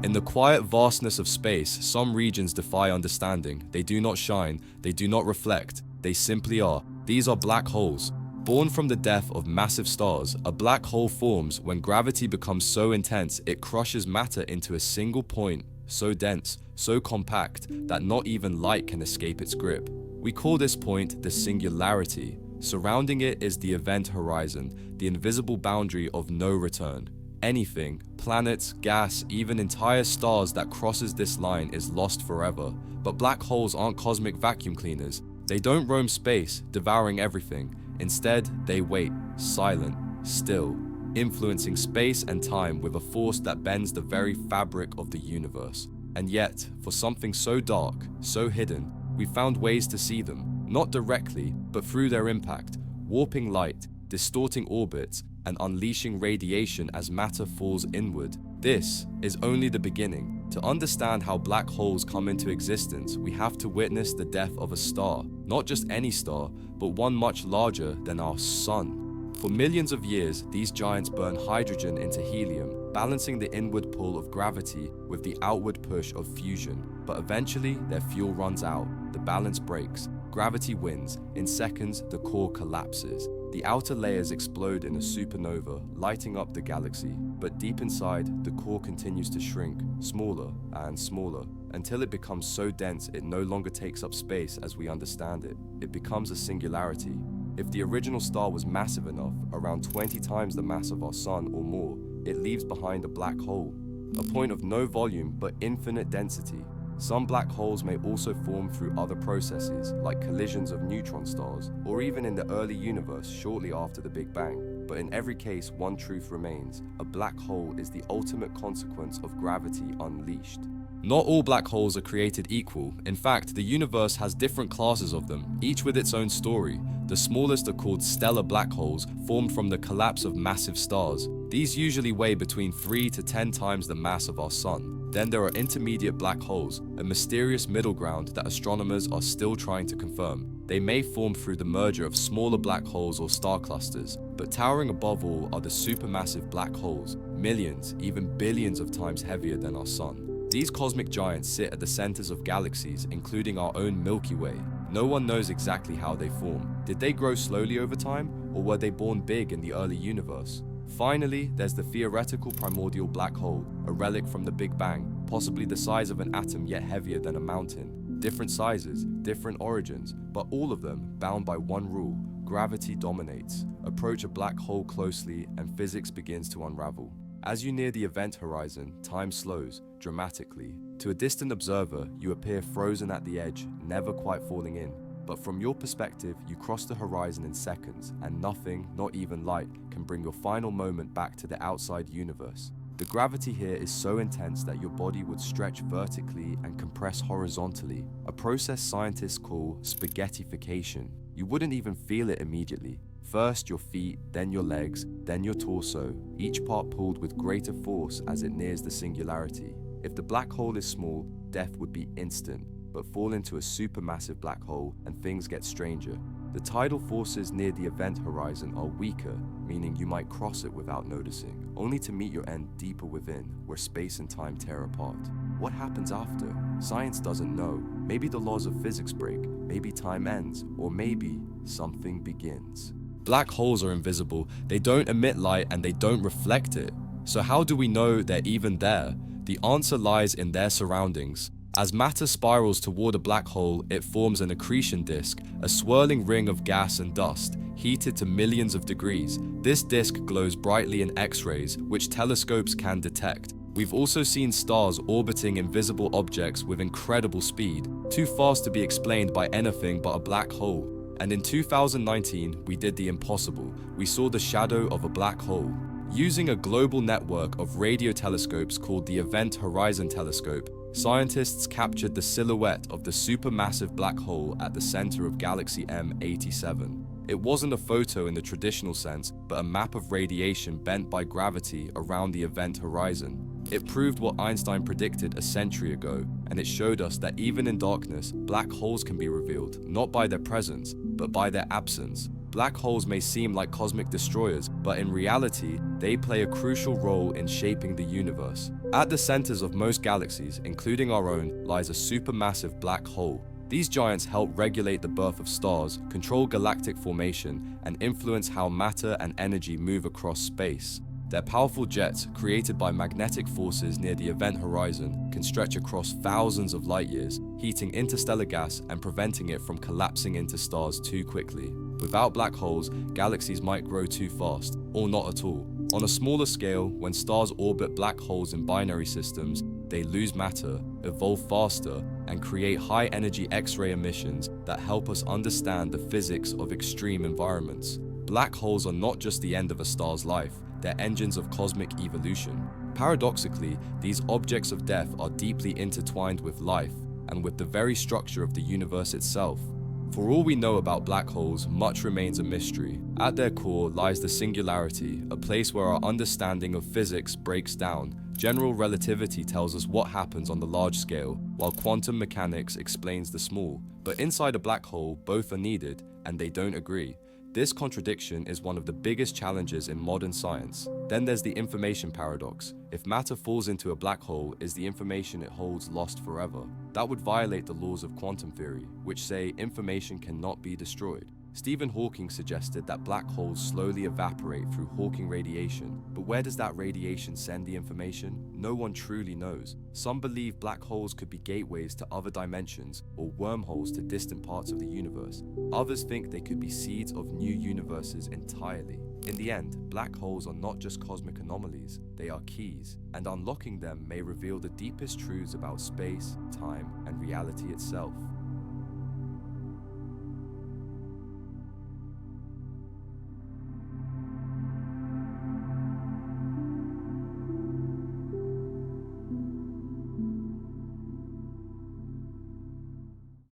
In the quiet vastness of space, some regions defy understanding. They do not shine, they do not reflect, they simply are. These are black holes. Born from the death of massive stars, a black hole forms when gravity becomes so intense it crushes matter into a single point, so dense, so compact, that not even light can escape its grip. We call this point the singularity. Surrounding it is the event horizon, the invisible boundary of no return. Anything, planets, gas, even entire stars that crosses this line is lost forever. But black holes aren't cosmic vacuum cleaners. They don't roam space, devouring everything. Instead, they wait, silent, still, influencing space and time with a force that bends the very fabric of the universe. And yet, for something so dark, so hidden, we found ways to see them, not directly, but through their impact, warping light, distorting orbits, and unleashing radiation as matter falls inward. This is only the beginning. To understand how black holes come into existence, we have to witness the death of a star. Not just any star, but one much larger than our sun. For millions of years, these giants burn hydrogen into helium, balancing the inward pull of gravity with the outward push of fusion. But eventually, their fuel runs out, the balance breaks, gravity wins, in seconds the core collapses. The outer layers explode in a supernova, lighting up the galaxy. But deep inside, the core continues to shrink, smaller and smaller, until it becomes so dense it no longer takes up space as we understand it. It becomes a singularity. If the original star was massive enough, around 20 times the mass of our sun or more, it leaves behind a black hole, a point of no volume but infinite density. Some black holes may also form through other processes, like collisions of neutron stars, or even in the early universe shortly after the Big Bang. But in every case, one truth remains: a black hole is the ultimate consequence of gravity unleashed. Not all black holes are created equal. In fact, the universe has different classes of them, each with its own story. The smallest are called stellar black holes, formed from the collapse of massive stars. These usually weigh between 3 to 10 times the mass of our sun. Then there are intermediate black holes, a mysterious middle ground that astronomers are still trying to confirm. They may form through the merger of smaller black holes or star clusters, but towering above all are the supermassive black holes, millions, even billions of times heavier than our sun. These cosmic giants sit at the centers of galaxies, including our own Milky Way. No one knows exactly how they form. Did they grow slowly over time, or were they born big in the early universe? Finally, there's the theoretical primordial black hole, a relic from the Big Bang, possibly the size of an atom yet heavier than a mountain. Different sizes, different origins, but all of them bound by one rule: gravity dominates. Approach a black hole closely and physics begins to unravel. As you near the event horizon, time slows dramatically. To a distant observer, you appear frozen at the edge, never quite falling in. But from your perspective, you cross the horizon in seconds, and nothing, not even light, can bring your final moment back to the outside universe. The gravity here is so intense that your body would stretch vertically and compress horizontally, a process scientists call spaghettification. You wouldn't even feel it immediately. First your feet, then your legs, then your torso, each part pulled with greater force as it nears the singularity. If the black hole is small, death would be instant, but fall into a supermassive black hole and things get stranger. The tidal forces near the event horizon are weaker, meaning you might cross it without noticing, only to meet your end deeper within, where space and time tear apart. What happens after? Science doesn't know. Maybe the laws of physics break, maybe time ends, or maybe something begins. Black holes are invisible. They don't emit light and they don't reflect it. So how do we know they're even there? The answer lies in their surroundings. As matter spirals toward a black hole, it forms an accretion disk, a swirling ring of gas and dust, heated to millions of degrees. This disk glows brightly in X-rays, which telescopes can detect. We've also seen stars orbiting invisible objects with incredible speed, too fast to be explained by anything but a black hole. And in 2019, we did the impossible. We saw the shadow of a black hole. Using a global network of radio telescopes called the Event Horizon Telescope, scientists captured the silhouette of the supermassive black hole at the center of galaxy M87. It wasn't a photo in the traditional sense, but a map of radiation bent by gravity around the event horizon. It proved what Einstein predicted a century ago, and it showed us that even in darkness, black holes can be revealed, not by their presence, but by their absence. Black holes may seem like cosmic destroyers, but in reality, they play a crucial role in shaping the universe. At the centers of most galaxies, including our own, lies a supermassive black hole. These giants help regulate the birth of stars, control galactic formation, and influence how matter and energy move across space. Their powerful jets, created by magnetic forces near the event horizon, can stretch across thousands of light years, heating interstellar gas and preventing it from collapsing into stars too quickly. Without black holes, galaxies might grow too fast, or not at all. On a smaller scale, when stars orbit black holes in binary systems, they lose matter, evolve faster, and create high-energy X-ray emissions that help us understand the physics of extreme environments. Black holes are not just the end of a star's life, they're engines of cosmic evolution. Paradoxically, these objects of death are deeply intertwined with life and with the very structure of the universe itself. For all we know about black holes, much remains a mystery. At their core lies the singularity, a place where our understanding of physics breaks down. General relativity tells us what happens on the large scale, while quantum mechanics explains the small. But inside a black hole, both are needed, and they don't agree. This contradiction is one of the biggest challenges in modern science. Then there's the information paradox. If matter falls into a black hole, is the information it holds lost forever? That would violate the laws of quantum theory, which say information cannot be destroyed. Stephen Hawking suggested that black holes slowly evaporate through Hawking radiation, but where does that radiation send the information? No one truly knows. Some believe black holes could be gateways to other dimensions or wormholes to distant parts of the universe. Others think they could be seeds of new universes entirely. In the end, black holes are not just cosmic anomalies, they are keys, and unlocking them may reveal the deepest truths about space, time, and reality itself.